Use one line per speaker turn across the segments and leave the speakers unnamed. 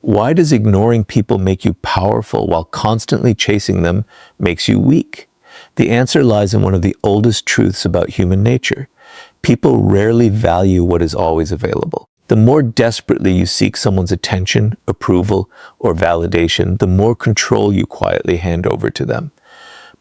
Why does ignoring people make you powerful while constantly chasing them makes you weak? The answer lies in one of the oldest truths about human nature. People rarely value what is always available. The more desperately you seek someone's attention, approval, or validation, the more control you quietly hand over to them.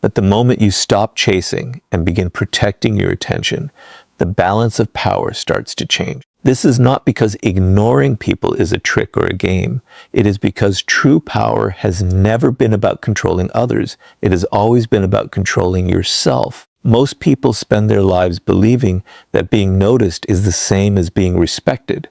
But the moment you stop chasing and begin protecting your attention, the balance of power starts to change. This is not because ignoring people is a trick or a game. It is because true power has never been about controlling others. It has always been about controlling yourself. Most people spend their lives believing that being noticed is the same as being respected.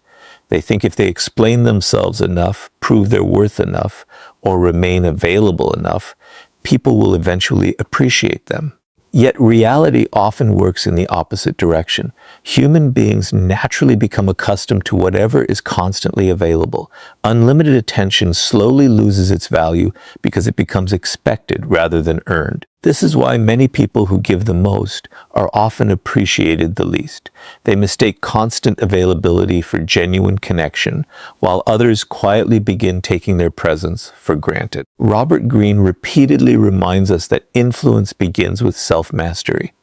They think if they explain themselves enough, prove their worth enough, or remain available enough, people will eventually appreciate them. Yet reality often works in the opposite direction. Human beings naturally become accustomed to whatever is constantly available. Unlimited attention slowly loses its value because it becomes expected rather than earned. This is why many people who give the most are often appreciated the least. They mistake constant availability for genuine connection, while others quietly begin taking their presence for granted. Robert Greene repeatedly reminds us that influence begins with self-mastery.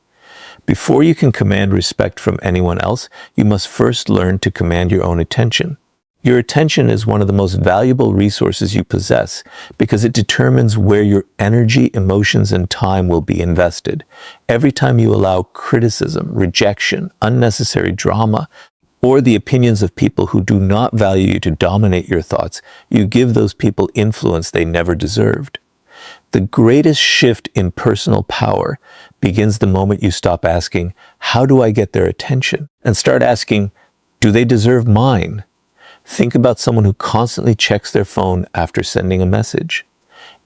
Before you can command respect from anyone else, you must first learn to command your own attention. Your attention is one of the most valuable resources you possess because it determines where your energy, emotions, and time will be invested. Every time you allow criticism, rejection, unnecessary drama, or the opinions of people who do not value you to dominate your thoughts, you give those people influence they never deserved. The greatest shift in personal power begins the moment you stop asking, "How do I get their attention?" and start asking, "Do they deserve mine?" Think about someone who constantly checks their phone after sending a message.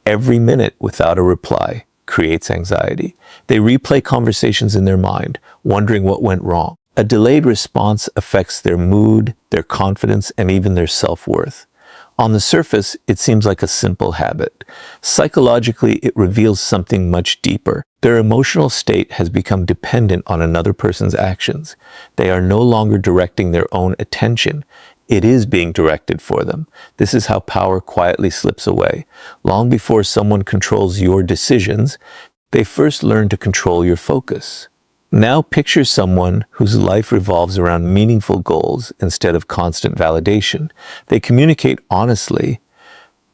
Every minute without a reply creates anxiety. They replay conversations in their mind, wondering what went wrong. A delayed response affects their mood, their confidence, and even their self-worth. On the surface, it seems like a simple habit. Psychologically, it reveals something much deeper. Their emotional state has become dependent on another person's actions. They are no longer directing their own attention. It is being directed for them. This is how power quietly slips away. Long before someone controls your decisions, they first learn to control your focus. Now picture someone whose life revolves around meaningful goals instead of constant validation. They communicate honestly,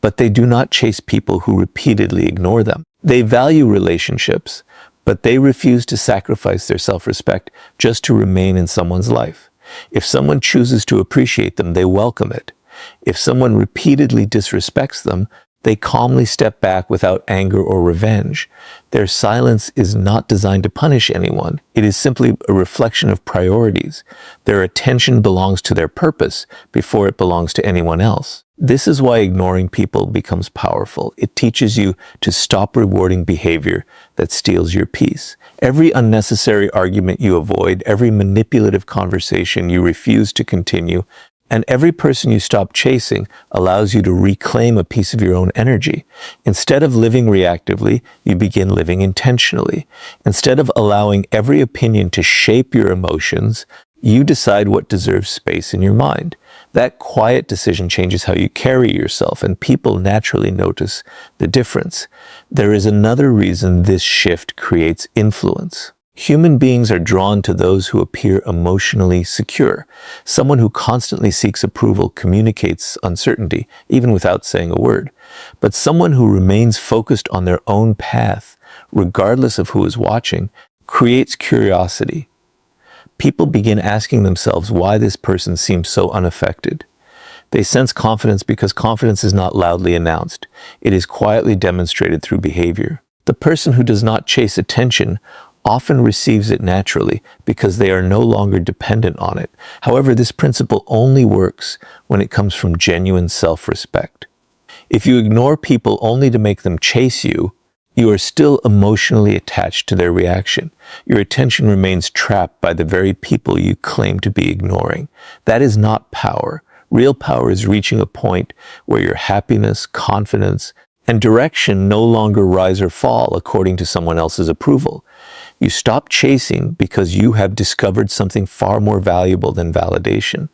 but they do not chase people who repeatedly ignore them. They value relationships, but they refuse to sacrifice their self-respect just to remain in someone's life. If someone chooses to appreciate them, they welcome it. If someone repeatedly disrespects them, they calmly step back without anger or revenge. Their silence is not designed to punish anyone. It is simply a reflection of priorities. Their attention belongs to their purpose before it belongs to anyone else. This is why ignoring people becomes powerful. It teaches you to stop rewarding behavior that steals your peace. Every unnecessary argument you avoid, every manipulative conversation you refuse to continue, and every person you stop chasing allows you to reclaim a piece of your own energy. Instead of living reactively, you begin living intentionally. Instead of allowing every opinion to shape your emotions, you decide what deserves space in your mind. That quiet decision changes how you carry yourself, and people naturally notice the difference. There is another reason this shift creates influence. Human beings are drawn to those who appear emotionally secure. Someone who constantly seeks approval communicates uncertainty, even without saying a word. But someone who remains focused on their own path, regardless of who is watching, creates curiosity. People begin asking themselves why this person seems so unaffected. They sense confidence because confidence is not loudly announced. It is quietly demonstrated through behavior. The person who does not chase attention often receives it naturally because they are no longer dependent on it. However, this principle only works when it comes from genuine self-respect. If you ignore people only to make them chase you, you are still emotionally attached to their reaction. Your attention remains trapped by the very people you claim to be ignoring. That is not power. Real power is reaching a point where your happiness, confidence, and direction no longer rise or fall according to someone else's approval. You stop chasing because you have discovered something far more valuable than validation.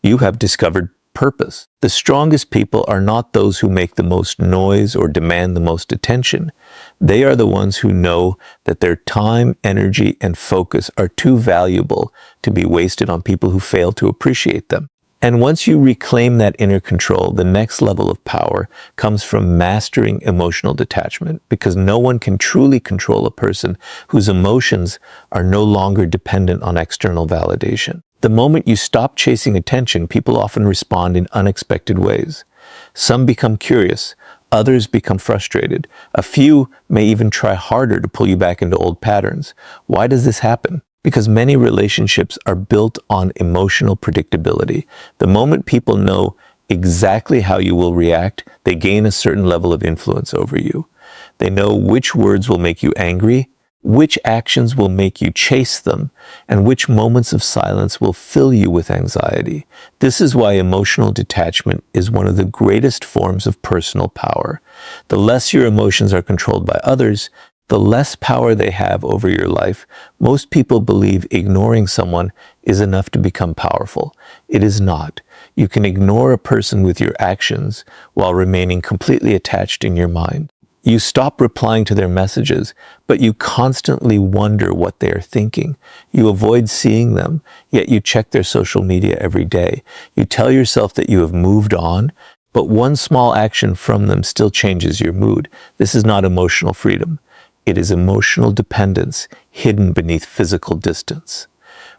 You have discovered purpose. The strongest people are not those who make the most noise or demand the most attention. They are the ones who know that their time, energy, and focus are too valuable to be wasted on people who fail to appreciate them. And once you reclaim that inner control, the next level of power comes from mastering emotional detachment, because no one can truly control a person whose emotions are no longer dependent on external validation. The moment you stop chasing attention, people often respond in unexpected ways. Some become curious, others become frustrated. A few may even try harder to pull you back into old patterns. Why does this happen? Because many relationships are built on emotional predictability. The moment people know exactly how you will react, they gain a certain level of influence over you. They know which words will make you angry, which actions will make you chase them, and which moments of silence will fill you with anxiety. This is why emotional detachment is one of the greatest forms of personal power. The less your emotions are controlled by others, the less power they have over your life. Most people believe ignoring someone is enough to become powerful. It is not. You can ignore a person with your actions while remaining completely attached in your mind. You stop replying to their messages, but you constantly wonder what they are thinking. You avoid seeing them, yet you check their social media every day. You tell yourself that you have moved on, but one small action from them still changes your mood. This is not emotional freedom. It is emotional dependence hidden beneath physical distance.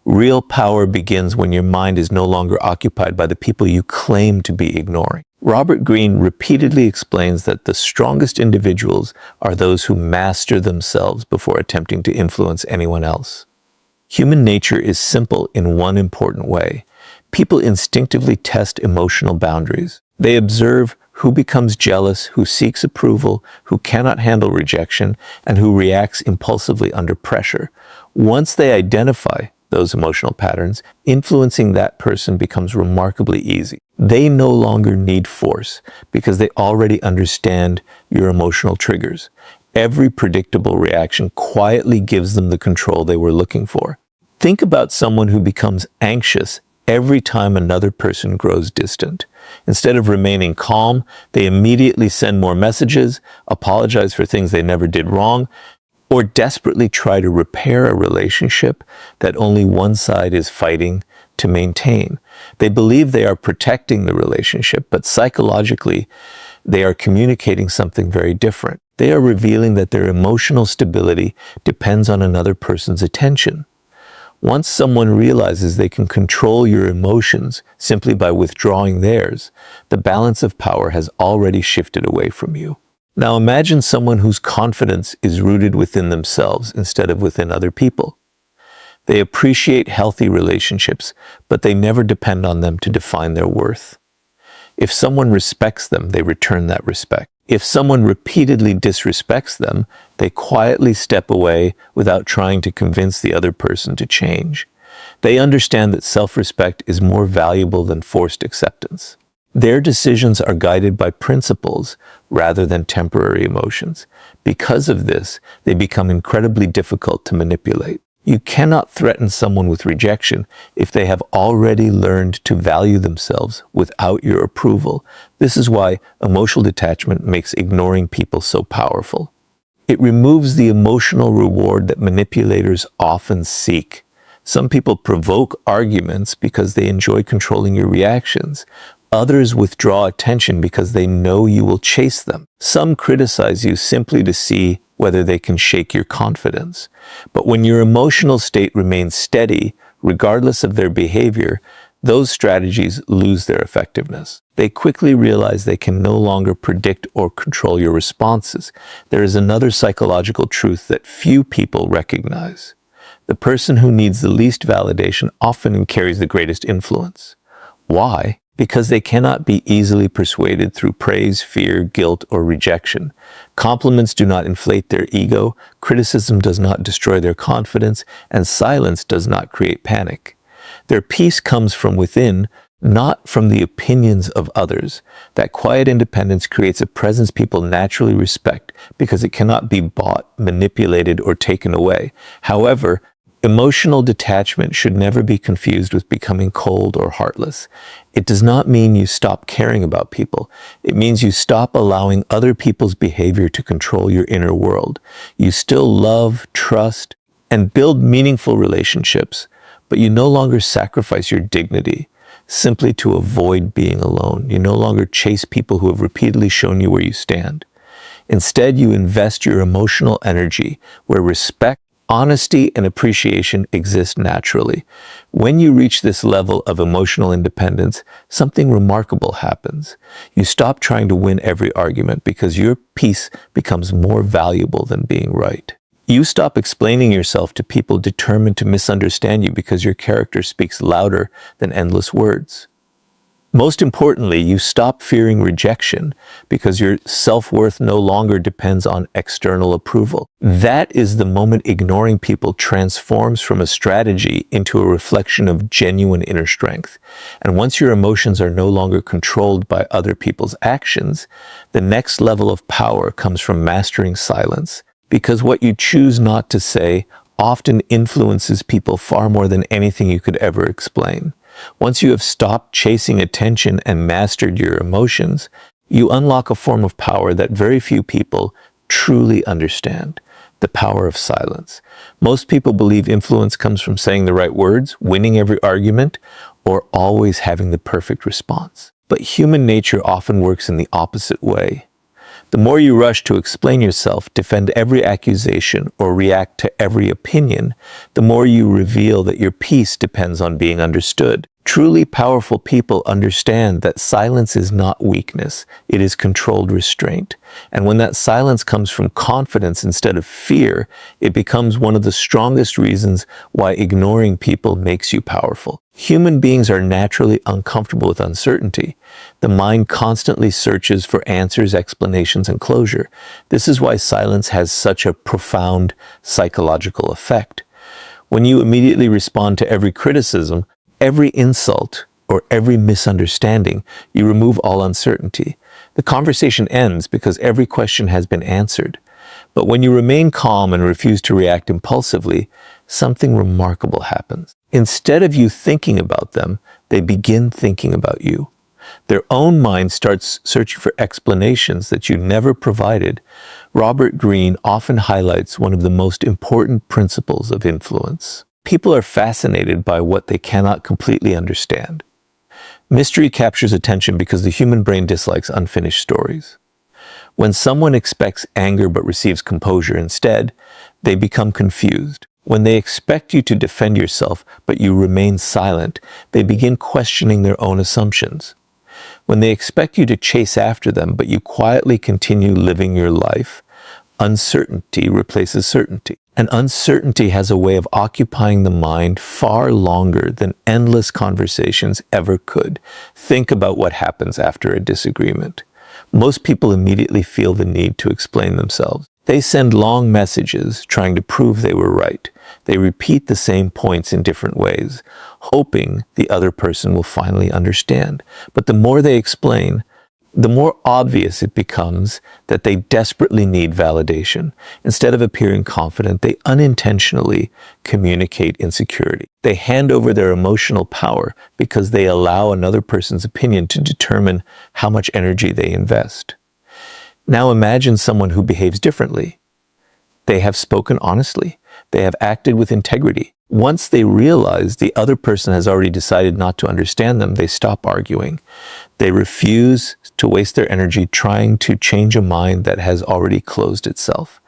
Real power begins when your mind is no longer occupied by the people you claim to be ignoring. Robert Greene repeatedly explains that the strongest individuals are those who master themselves before attempting to influence anyone else. Human nature is simple in one important way. People instinctively test emotional boundaries. They observe who becomes jealous, who seeks approval, who cannot handle rejection, and who reacts impulsively under pressure. Once they identify those emotional patterns, influencing that person becomes remarkably easy. They no longer need force because they already understand your emotional triggers. Every predictable reaction quietly gives them the control they were looking for. Think about someone who becomes anxious every time another person grows distant. Instead of remaining calm, they immediately send more messages, apologize for things they never did wrong, or desperately try to repair a relationship that only one side is fighting to maintain. They believe they are protecting the relationship, but psychologically, they are communicating something very different. They are revealing that their emotional stability depends on another person's attention. Once someone realizes they can control your emotions simply by withdrawing theirs, the balance of power has already shifted away from you. Now imagine someone whose confidence is rooted within themselves instead of within other people. They appreciate healthy relationships, but they never depend on them to define their worth. If someone respects them, they return that respect. If someone repeatedly disrespects them, they quietly step away without trying to convince the other person to change. They understand that self-respect is more valuable than forced acceptance. Their decisions are guided by principles rather than temporary emotions. Because of this, they become incredibly difficult to manipulate. You cannot threaten someone with rejection if they have already learned to value themselves without your approval. This is why emotional detachment makes ignoring people so powerful. It removes the emotional reward that manipulators often seek. Some people provoke arguments because they enjoy controlling your reactions. Others withdraw attention because they know you will chase them. Some criticize you simply to see whether they can shake your confidence. But when your emotional state remains steady, regardless of their behavior, those strategies lose their effectiveness. They quickly realize they can no longer predict or control your responses. There is another psychological truth that few people recognize. The person who needs the least validation often carries the greatest influence. Why? Because they cannot be easily persuaded through praise, fear, guilt, or rejection. Compliments do not inflate their ego, criticism does not destroy their confidence, and silence does not create panic. Their peace comes from within, not from the opinions of others. That quiet independence creates a presence people naturally respect because it cannot be bought, manipulated, or taken away. However, Emotional detachment should never be confused with becoming cold or heartless. It does not mean you stop caring about people. It means you stop allowing other people's behavior to control your inner world. You still love, trust, and build meaningful relationships, but you no longer sacrifice your dignity simply to avoid being alone. You no longer chase people who have repeatedly shown you where you stand. Instead, you invest your emotional energy where respect, honesty, and appreciation exist naturally. When you reach this level of emotional independence, something remarkable happens. You stop trying to win every argument because your peace becomes more valuable than being right. You stop explaining yourself to people determined to misunderstand you because your character speaks louder than endless words. Most importantly, you stop fearing rejection because your self-worth no longer depends on external approval. That is the moment ignoring people transforms from a strategy into a reflection of genuine inner strength. And once your emotions are no longer controlled by other people's actions, the next level of power comes from mastering silence. Because what you choose not to say often influences people far more than anything you could ever explain. Once you have stopped chasing attention and mastered your emotions, you unlock a form of power that very few people truly understand: the power of silence. Most people believe influence comes from saying the right words, winning every argument, or always having the perfect response. But human nature often works in the opposite way. The more you rush to explain yourself, defend every accusation, or react to every opinion, the more you reveal that your peace depends on being understood. Truly powerful people understand that silence is not weakness, it is controlled restraint. And when that silence comes from confidence instead of fear, it becomes one of the strongest reasons why ignoring people makes you powerful. Human beings are naturally uncomfortable with uncertainty. The mind constantly searches for answers, explanations, and closure. This is why silence has such a profound psychological effect. When you immediately respond to every criticism, every insult, or every misunderstanding, you remove all uncertainty. The conversation ends because every question has been answered. But when you remain calm and refuse to react impulsively, something remarkable happens. Instead of you thinking about them, they begin thinking about you. Their own mind starts searching for explanations that you never provided. Robert Greene often highlights one of the most important principles of influence. People are fascinated by what they cannot completely understand. Mystery captures attention because the human brain dislikes unfinished stories. When someone expects anger but receives composure instead, they become confused. When they expect you to defend yourself but you remain silent, they begin questioning their own assumptions. When they expect you to chase after them but you quietly continue living your life, uncertainty replaces certainty. And uncertainty has a way of occupying the mind far longer than endless conversations ever could. Think about what happens after a disagreement. Most people immediately feel the need to explain themselves. They send long messages trying to prove they were right. They repeat the same points in different ways, hoping the other person will finally understand. But the more they explain, the more obvious it becomes that they desperately need validation. Instead of appearing confident, they unintentionally communicate insecurity. They hand over their emotional power because they allow another person's opinion to determine how much energy they invest. Now imagine someone who behaves differently. They have spoken honestly. They have acted with integrity. Once they realize the other person has already decided not to understand them, they stop arguing. They refuse to waste their energy trying to change a mind that has already closed itself.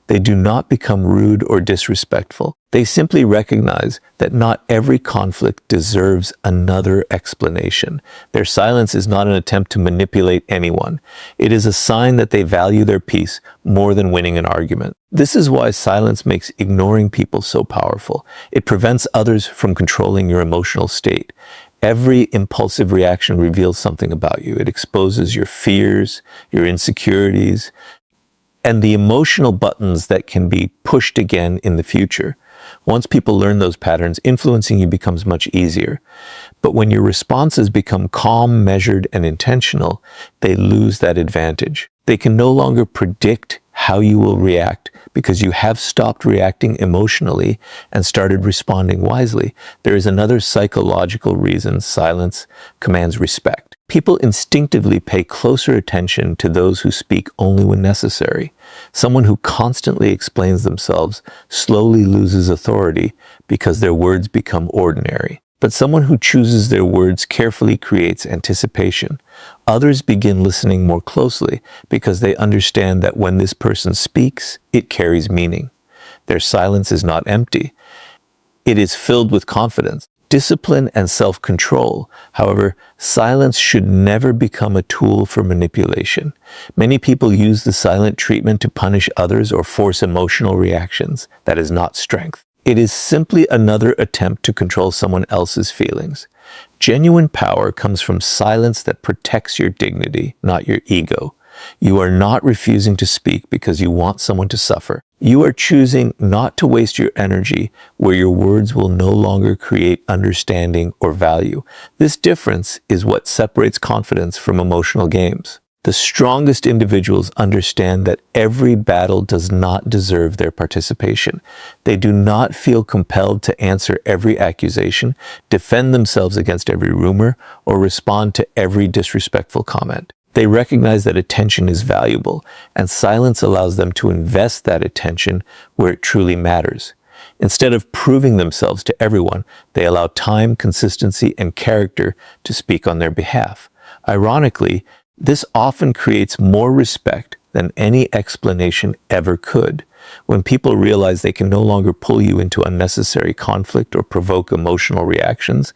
They do not become rude or disrespectful. They simply recognize that not every conflict deserves another explanation. Their silence is not an attempt to manipulate anyone. It is a sign that they value their peace more than winning an argument. This is why silence makes ignoring people so powerful. It prevents others from controlling your emotional state. Every impulsive reaction reveals something about you. It exposes your fears, your insecurities, and the emotional buttons that can be pushed again in the future. Once people learn those patterns, influencing you becomes much easier. But when your responses become calm, measured, and intentional, they lose that advantage. They can no longer predict how you will react because you have stopped reacting emotionally and started responding wisely. There is another psychological reason silence commands respect. People instinctively pay closer attention to those who speak only when necessary. Someone who constantly explains themselves slowly loses authority because their words become ordinary. But someone who chooses their words carefully creates anticipation. Others begin listening more closely because they understand that when this person speaks, it carries meaning. Their silence is not empty. It is filled with confidence, discipline, and self-control. However, silence should never become a tool for manipulation. Many people use the silent treatment to punish others or force emotional reactions. That is not strength. It is simply another attempt to control someone else's feelings. Genuine power comes from silence that protects your dignity, not your ego. You are not refusing to speak because you want someone to suffer. You are choosing not to waste your energy where your words will no longer create understanding or value. This difference is what separates confidence from emotional games. The strongest individuals understand that every battle does not deserve their participation. They do not feel compelled to answer every accusation, defend themselves against every rumor, or respond to every disrespectful comment. They recognize that attention is valuable, and silence allows them to invest that attention where it truly matters. Instead of proving themselves to everyone, they allow time, consistency, and character to speak on their behalf. Ironically, this often creates more respect than any explanation ever could. When people realize they can no longer pull you into unnecessary conflict or provoke emotional reactions,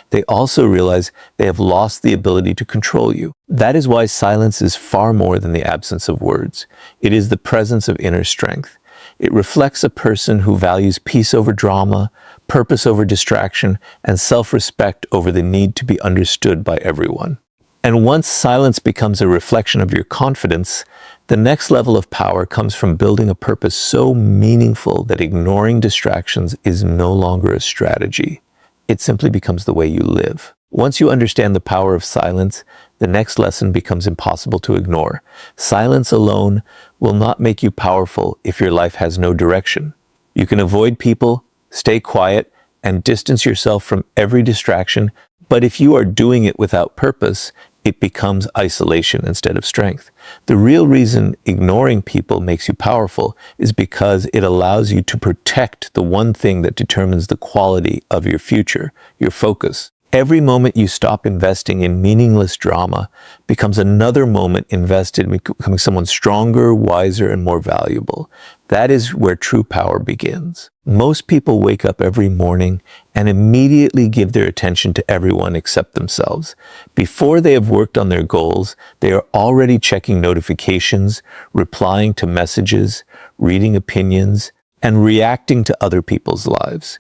they also realize they have lost the ability to control you. That is why silence is far more than the absence of words. It is the presence of inner strength. It reflects a person who values peace over drama, purpose over distraction, and self-respect over the need to be understood by everyone. And once silence becomes a reflection of your confidence, the next level of power comes from building a purpose so meaningful that ignoring distractions is no longer a strategy. It simply becomes the way you live. Once you understand the power of silence, the next lesson becomes impossible to ignore. Silence alone will not make you powerful if your life has no direction. You can avoid people, stay quiet, and distance yourself from every distraction, but if you are doing it without purpose, it becomes isolation instead of strength. The real reason ignoring people makes you powerful is because it allows you to protect the one thing that determines the quality of your future, your focus. Every moment you stop investing in meaningless drama becomes another moment invested in becoming someone stronger, wiser, and more valuable. That is where true power begins. Most people wake up every morning and immediately give their attention to everyone except themselves. Before they have worked on their goals, they are already checking notifications, replying to messages, reading opinions, and reacting to other people's lives.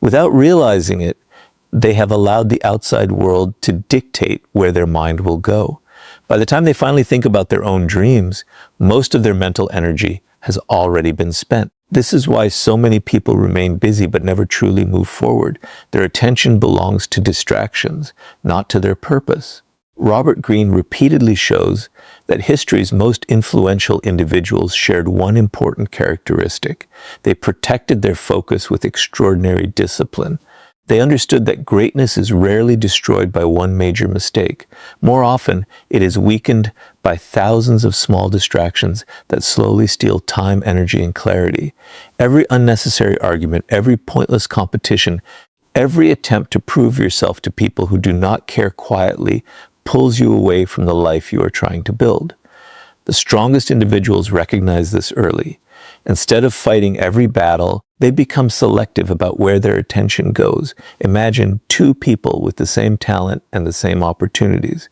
Without realizing it, they have allowed the outside world to dictate where their mind will go. By the time they finally think about their own dreams, most of their mental energy has already been spent. This is why so many people remain busy but never truly move forward. Their attention belongs to distractions, not to their purpose. Robert Greene repeatedly shows that history's most influential individuals shared one important characteristic. They protected their focus with extraordinary discipline. They understood that greatness is rarely destroyed by one major mistake. More often, it is weakened by thousands of small distractions that slowly steal time, energy, and clarity. Every unnecessary argument, every pointless competition, every attempt to prove yourself to people who do not care quietly pulls you away from the life you are trying to build. The strongest individuals recognize this early. Instead of fighting every battle, they become selective about where their attention goes. Imagine two people with the same talent and the same opportunities.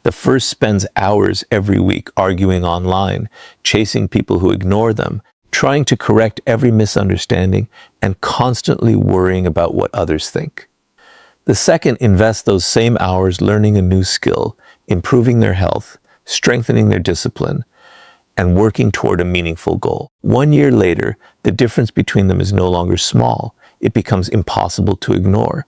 The first spends hours every week arguing online, chasing people who ignore them, trying to correct every misunderstanding, and constantly worrying about what others think. The second invests those same hours learning a new skill, improving their health, strengthening their discipline, and working toward a meaningful goal. 1 year later, the difference between them is no longer small. it becomes impossible to ignore.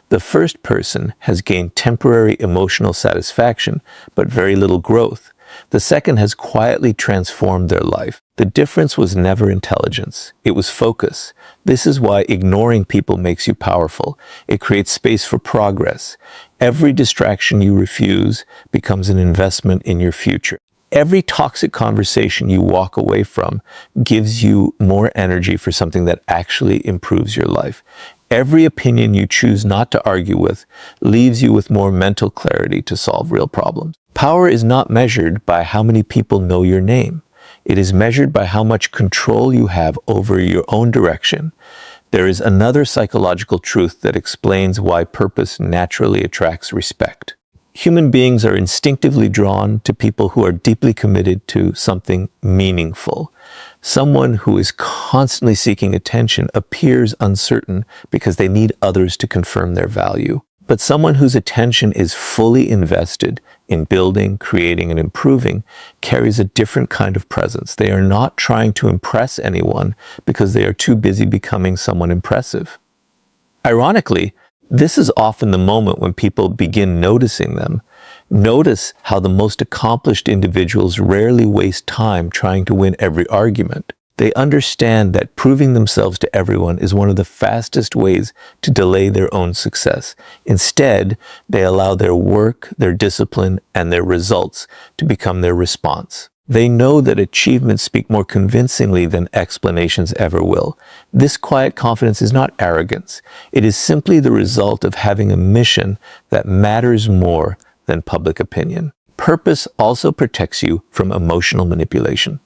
The first person has gained temporary emotional satisfaction, but very little growth. The second has quietly transformed their life. The difference was never intelligence. It was focus. This is why ignoring people makes you powerful. It creates space for progress. Every distraction you refuse becomes an investment in your future. Every toxic conversation you walk away from gives you more energy for something that actually improves your life. Every opinion you choose not to argue with leaves you with more mental clarity to solve real problems. Power is not measured by how many people know your name. It is measured by how much control you have over your own direction. There is another psychological truth that explains why purpose naturally attracts respect. Human beings are instinctively drawn to people who are deeply committed to something meaningful. Someone who is constantly seeking attention appears uncertain because they need others to confirm their value. But someone whose attention is fully invested in building, creating, and improving carries a different kind of presence. They are not trying to impress anyone because they are too busy becoming someone impressive. Ironically, this is often the moment when people begin noticing them. Notice how the most accomplished individuals rarely waste time trying to win every argument. They understand that proving themselves to everyone is one of the fastest ways to delay their own success. Instead, they allow their work, their discipline, and their results to become their response. They know that achievements speak more convincingly than explanations ever will. This quiet confidence is not arrogance. It is simply the result of having a mission that matters more than public opinion. Purpose also protects you from emotional manipulation.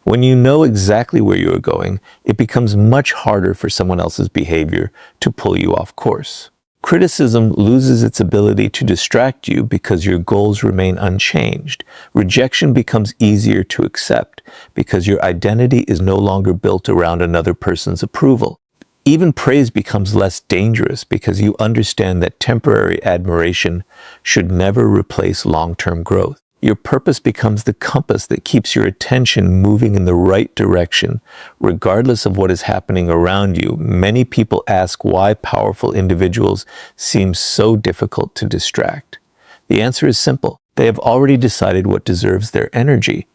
When you know exactly where you are going, it becomes much harder for someone else's behavior to pull you off course. Criticism loses its ability to distract you because your goals remain unchanged. Rejection becomes easier to accept because your identity is no longer built around another person's approval. Even praise becomes less dangerous because you understand that temporary admiration should never replace long-term growth. Your purpose becomes the compass that keeps your attention moving in the right direction, regardless of what is happening around you. Many people ask why powerful individuals seem so difficult to distract. The answer is simple. They have already decided what deserves their energy.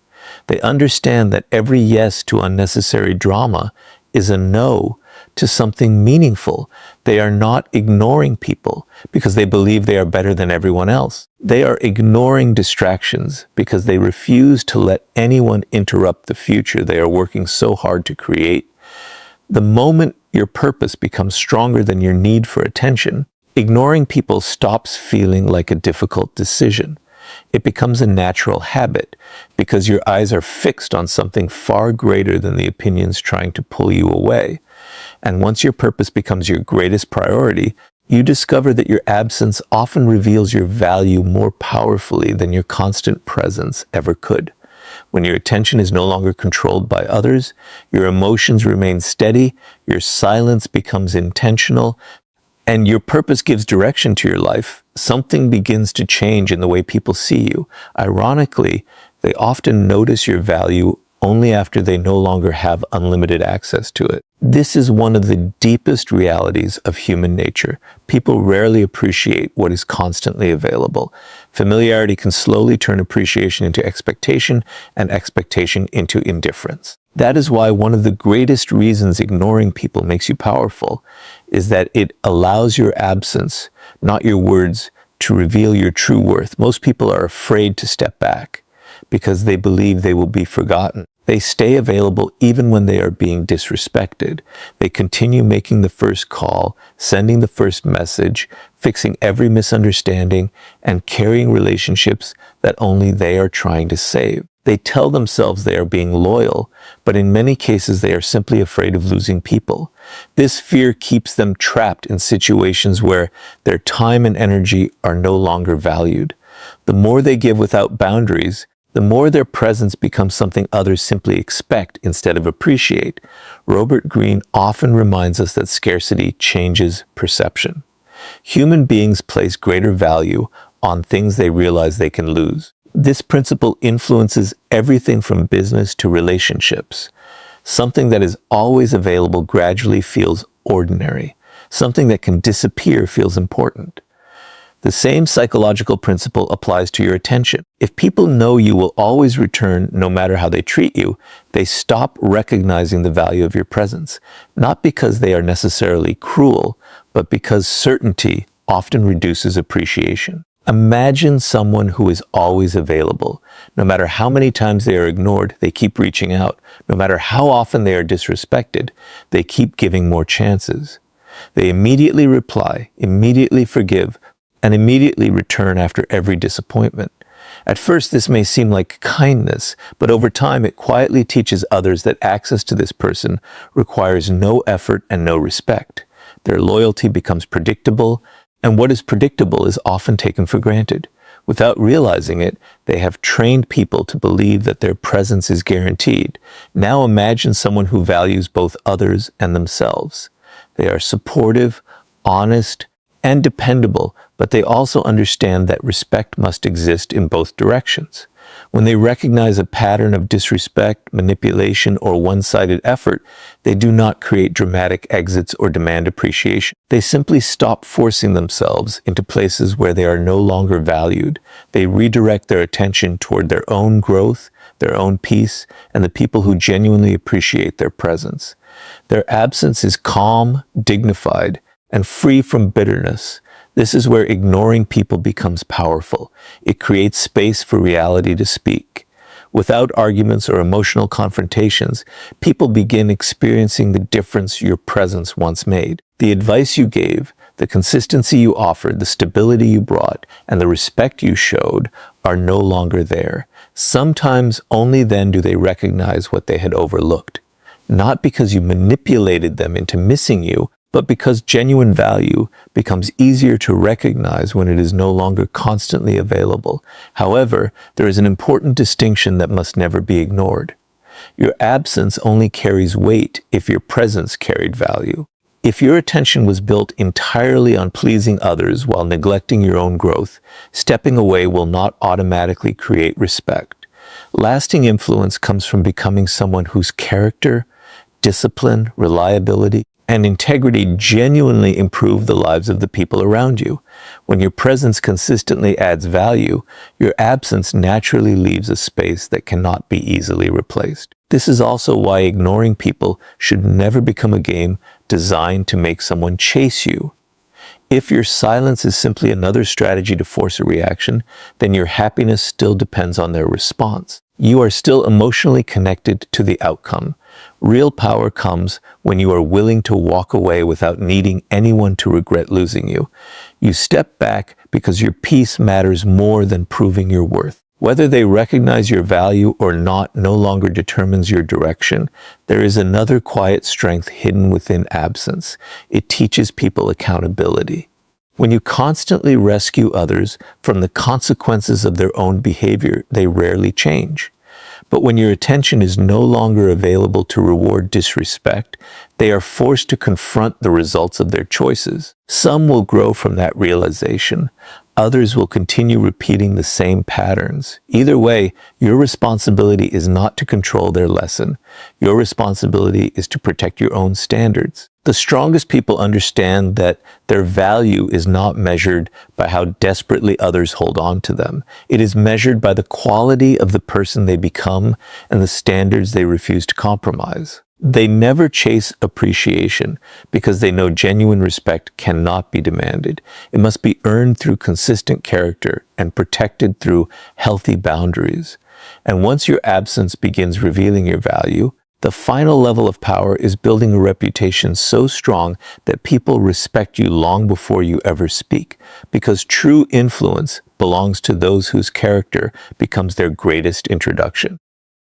They understand that every yes to unnecessary drama is a no to something meaningful. They are not ignoring people because they believe they are better than everyone else. They are ignoring distractions because they refuse to let anyone interrupt the future they are working so hard to create. The moment your purpose becomes stronger than your need for attention, ignoring people stops feeling like a difficult decision. It becomes a natural habit because your eyes are fixed on something far greater than the opinions trying to pull you away. And once your purpose becomes your greatest priority, you discover that your absence often reveals your value more powerfully than your constant presence ever could. When your attention is no longer controlled by others, your emotions remain steady, your silence becomes intentional, and your purpose gives direction to your life, something begins to change in the way people see you. Ironically, they often notice your value only after they no longer have unlimited access to it. This is one of the deepest realities of human nature. People rarely appreciate what is constantly available. Familiarity can slowly turn appreciation into expectation, and expectation into indifference. That is why one of the greatest reasons ignoring people makes you powerful is that it allows your absence, not your words, to reveal your true worth. Most people are afraid to step back because they believe they will be forgotten. They stay available even when they are being disrespected. They continue making the first call, sending the first message, fixing every misunderstanding, and carrying relationships that only they are trying to save. They tell themselves they are being loyal, but in many cases they are simply afraid of losing people. This fear keeps them trapped in situations where their time and energy are no longer valued. The more they give without boundaries, the more their presence becomes something others simply expect instead of appreciate. Robert Greene often reminds us that scarcity changes perception. Human beings place greater value on things they realize they can lose. This principle influences everything from business to relationships. Something that is always available gradually feels ordinary. Something that can disappear feels important. The same psychological principle applies to your attention. If people know you will always return no matter how they treat you, they stop recognizing the value of your presence, not because they are necessarily cruel, but because certainty often reduces appreciation. Imagine someone who is always available. No matter how many times they are ignored, they keep reaching out. No matter how often they are disrespected, they keep giving more chances. They immediately reply, immediately forgive, and immediately return after every disappointment. At first, this may seem like kindness, but over time it quietly teaches others that access to this person requires no effort and no respect. Their loyalty becomes predictable, and what is predictable is often taken for granted. Without realizing it, they have trained people to believe that their presence is guaranteed. Now imagine someone who values both others and themselves. They are supportive, honest, and dependable, but they also understand that respect must exist in both directions. When they recognize a pattern of disrespect, manipulation, or one-sided effort, they do not create dramatic exits or demand appreciation. They simply stop forcing themselves into places where they are no longer valued. They redirect their attention toward their own growth, their own peace, and the people who genuinely appreciate their presence. Their absence is calm, dignified, and free from bitterness. This is where ignoring people becomes powerful. It creates space for reality to speak. Without arguments or emotional confrontations, people begin experiencing the difference your presence once made. The advice you gave, the consistency you offered, the stability you brought, and the respect you showed are no longer there. Sometimes only then do they recognize what they had overlooked. Not because you manipulated them into missing you, but because genuine value becomes easier to recognize when it is no longer constantly available. However, there is an important distinction that must never be ignored. Your absence only carries weight if your presence carried value. If your attention was built entirely on pleasing others while neglecting your own growth, stepping away will not automatically create respect. Lasting influence comes from becoming someone whose character, discipline, reliability, and integrity genuinely improve the lives of the people around you. When your presence consistently adds value, your absence naturally leaves a space that cannot be easily replaced. This is also why ignoring people should never become a game designed to make someone chase you. If your silence is simply another strategy to force a reaction, then your happiness still depends on their response. You are still emotionally connected to the outcome. Real power comes when you are willing to walk away without needing anyone to regret losing you. You step back because your peace matters more than proving your worth. Whether they recognize your value or not no longer determines your direction. There is another quiet strength hidden within absence. It teaches people accountability. When you constantly rescue others from the consequences of their own behavior, they rarely change. But when your attention is no longer available to reward disrespect, they are forced to confront the results of their choices. Some will grow from that realization. Others will continue repeating the same patterns. Either way, your responsibility is not to control their lesson. Your responsibility is to protect your own standards. The strongest people understand that their value is not measured by how desperately others hold on to them. It is measured by the quality of the person they become and the standards they refuse to compromise. They never chase appreciation because they know genuine respect cannot be demanded. It must be earned through consistent character and protected through healthy boundaries. And once your absence begins revealing your value, the final level of power is building a reputation so strong that people respect you long before you ever speak, because true influence belongs to those whose character becomes their greatest introduction.